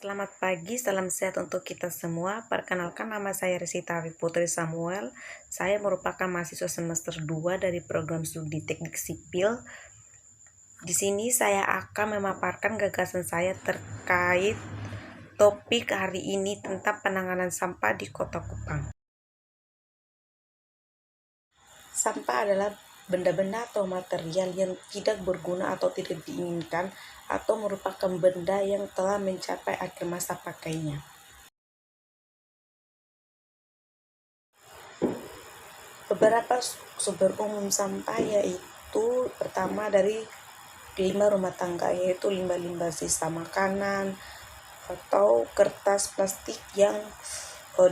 Selamat pagi, salam sehat untuk kita semua. Perkenalkan, nama saya Resita Putri Samuel. Saya merupakan mahasiswa semester 2 dari program studi Teknik Sipil. Di sini saya akan memaparkan gagasan saya terkait topik hari ini tentang penanganan sampah di Kota Kupang. Sampah adalah benda-benda atau material yang tidak berguna atau tidak diinginkan atau merupakan benda yang telah mencapai akhir masa pakainya. Beberapa sumber umum sampah yaitu pertama dari limbah rumah tangga, yaitu limbah-limbah sisa makanan atau kertas plastik yang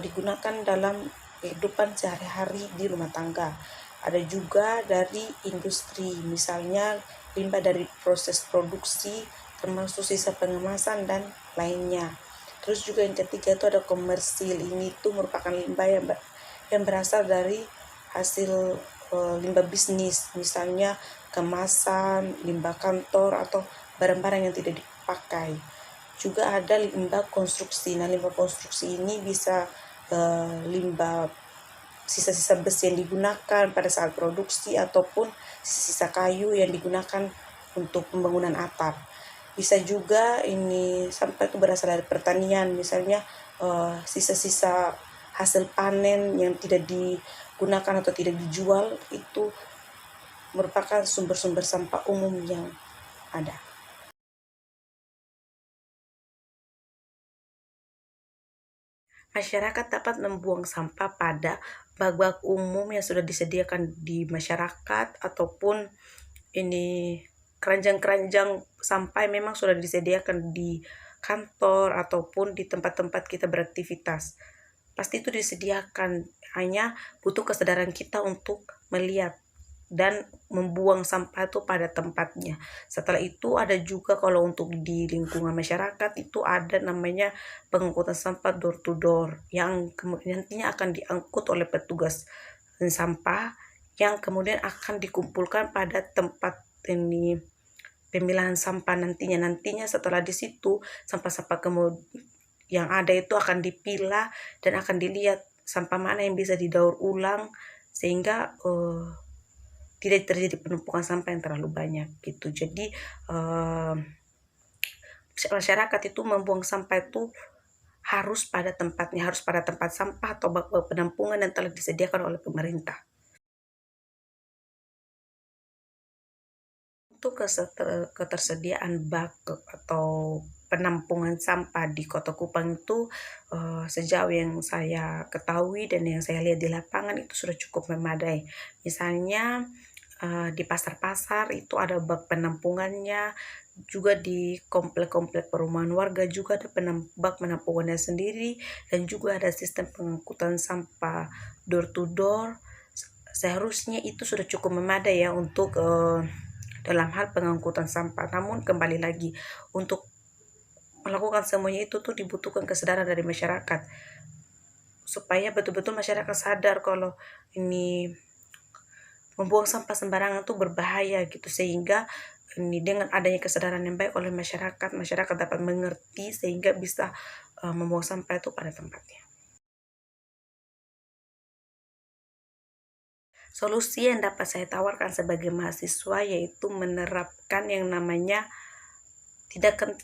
digunakan dalam kehidupan sehari-hari di rumah tangga. Ada juga dari industri, misalnya limbah dari proses produksi termasuk sisa pengemasan dan lainnya. Terus juga yang ketiga itu ada komersil. Ini tuh merupakan limbah yang berasal dari hasil limbah bisnis, misalnya kemasan, limbah kantor atau barang-barang yang tidak dipakai. Juga ada limbah konstruksi. Nah, limbah konstruksi ini bisa limbah sisa-sisa besi yang digunakan pada saat produksi ataupun sisa-sisa kayu yang digunakan untuk pembangunan atap. Bisa juga ini sampah itu berasal dari pertanian, misalnya sisa-sisa hasil panen yang tidak digunakan atau tidak dijual, itu merupakan sumber-sumber sampah umum yang ada. Masyarakat dapat membuang sampah pada bak-bak umum yang sudah disediakan di masyarakat ataupun ini keranjang-keranjang sampah memang sudah disediakan di kantor ataupun di tempat-tempat kita beraktivitas. Pasti itu disediakan, hanya butuh kesadaran kita untuk melihat dan membuang sampah itu pada tempatnya. Setelah itu ada juga kalau untuk di lingkungan masyarakat itu ada namanya pengangkutan sampah door to door yang kemudian nantinya akan diangkut oleh petugas sampah yang kemudian akan dikumpulkan pada tempat ini pemilahan sampah nantinya setelah di situ sampah-sampah yang ada itu akan dipilah dan akan dilihat sampah mana yang bisa didaur ulang sehingga tidak terjadi penumpukan sampah yang terlalu banyak gitu. Jadi masyarakat itu membuang sampah itu harus pada tempatnya, harus pada tempat sampah atau bak-bak penampungan yang telah disediakan oleh pemerintah. Untuk ketersediaan bak atau penampungan sampah di Kota Kupang itu sejauh yang saya ketahui dan yang saya lihat di lapangan itu sudah cukup memadai. Misalnya di pasar-pasar itu ada bak penampungannya, juga di komplek-komplek perumahan warga juga ada bak penampungannya sendiri, dan juga ada sistem pengangkutan sampah door to door. Seharusnya itu sudah cukup memadai ya untuk dalam hal pengangkutan sampah. Namun kembali lagi, untuk melakukan semuanya itu tuh dibutuhkan kesadaran dari masyarakat supaya betul-betul masyarakat sadar kalau ini membuang sampah sembarangan itu berbahaya gitu, sehingga ini dengan adanya kesadaran yang baik oleh masyarakat dapat mengerti sehingga bisa membuang sampah itu pada tempatnya. Solusi yang dapat saya tawarkan sebagai mahasiswa yaitu menerapkan yang namanya tindakan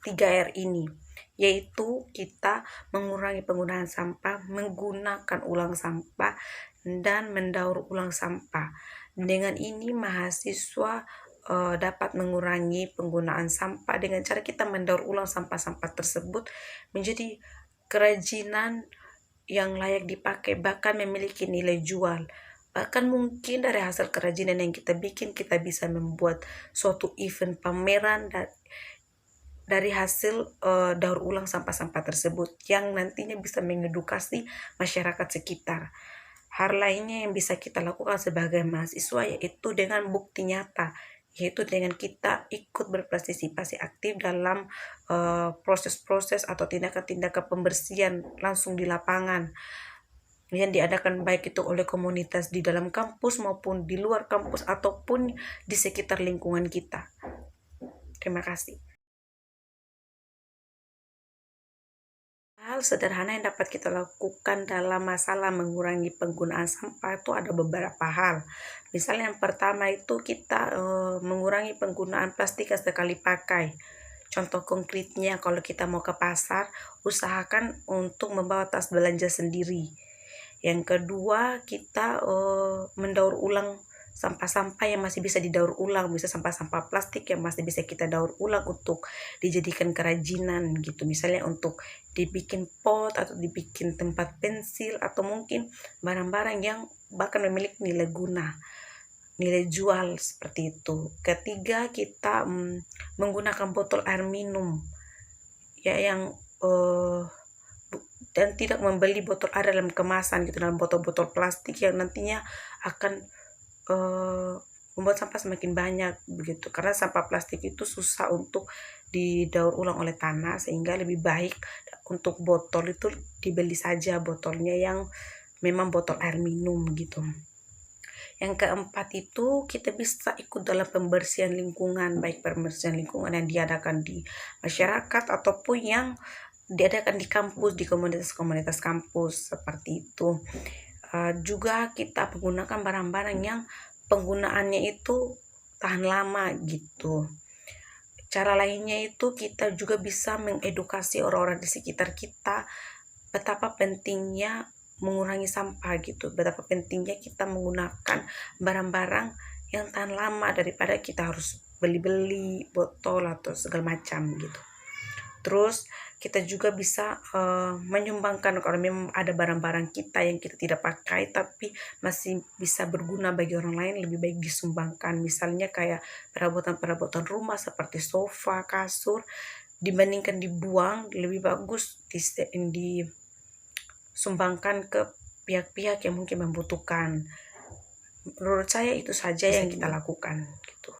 3R ini, yaitu kita mengurangi penggunaan sampah, menggunakan ulang sampah, dan mendaur ulang sampah. Dengan ini mahasiswa dapat mengurangi penggunaan sampah dengan cara kita mendaur ulang sampah-sampah tersebut menjadi kerajinan yang layak dipakai, bahkan memiliki nilai jual. Bahkan mungkin dari hasil kerajinan yang kita bikin, kita bisa membuat suatu event pameran dari hasil daur ulang sampah-sampah tersebut yang nantinya bisa mengedukasi masyarakat sekitar. Hal lainnya yang bisa kita lakukan sebagai mahasiswa yaitu dengan bukti nyata, yaitu dengan kita ikut berpartisipasi aktif dalam proses-proses atau tindakan-tindakan pembersihan langsung di lapangan yang diadakan baik itu oleh komunitas di dalam kampus maupun di luar kampus ataupun di sekitar lingkungan kita. Terima kasih. hal sederhana yang dapat kita lakukan dalam masalah mengurangi penggunaan sampah itu ada beberapa hal. Misalnya yang pertama itu kita mengurangi penggunaan plastik sekali pakai. Contoh konkretnya kalau kita mau ke pasar, usahakan untuk membawa tas belanja sendiri. Yang kedua, kita mendaur ulang sampah-sampah yang masih bisa didaur ulang, bisa sampah-sampah plastik yang masih bisa kita daur ulang untuk dijadikan kerajinan gitu. Misalnya untuk dibikin pot atau dibikin tempat pensil atau mungkin barang-barang yang bahkan memiliki nilai guna, nilai jual seperti itu. Ketiga, kita menggunakan botol air minum ya yang dan tidak membeli botol air dalam kemasan gitu, dalam botol-botol plastik yang nantinya akan membuat sampah semakin banyak begitu, karena sampah plastik itu susah untuk didaur ulang oleh tanah, sehingga lebih baik untuk botol itu dibeli saja botolnya yang memang botol air minum gitu. Yang keempat itu kita bisa ikut dalam pembersihan lingkungan, baik pembersihan lingkungan yang diadakan di masyarakat ataupun yang diadakan di kampus, di komunitas-komunitas kampus seperti itu. Juga kita menggunakan barang-barang yang penggunaannya itu tahan lama gitu. Cara lainnya itu kita juga bisa mengedukasi orang-orang di sekitar kita betapa pentingnya mengurangi sampah gitu, betapa pentingnya kita menggunakan barang-barang yang tahan lama daripada kita harus beli-beli botol atau segala macam gitu. Terus kita juga bisa menyumbangkan kalau memang ada barang-barang kita yang kita tidak pakai tapi masih bisa berguna bagi orang lain, lebih baik disumbangkan. Misalnya kayak perabotan-perabotan rumah seperti sofa, kasur, dibandingkan dibuang lebih bagus disumbangkan ke pihak-pihak yang mungkin membutuhkan. Menurut saya itu saja yang kita lakukan.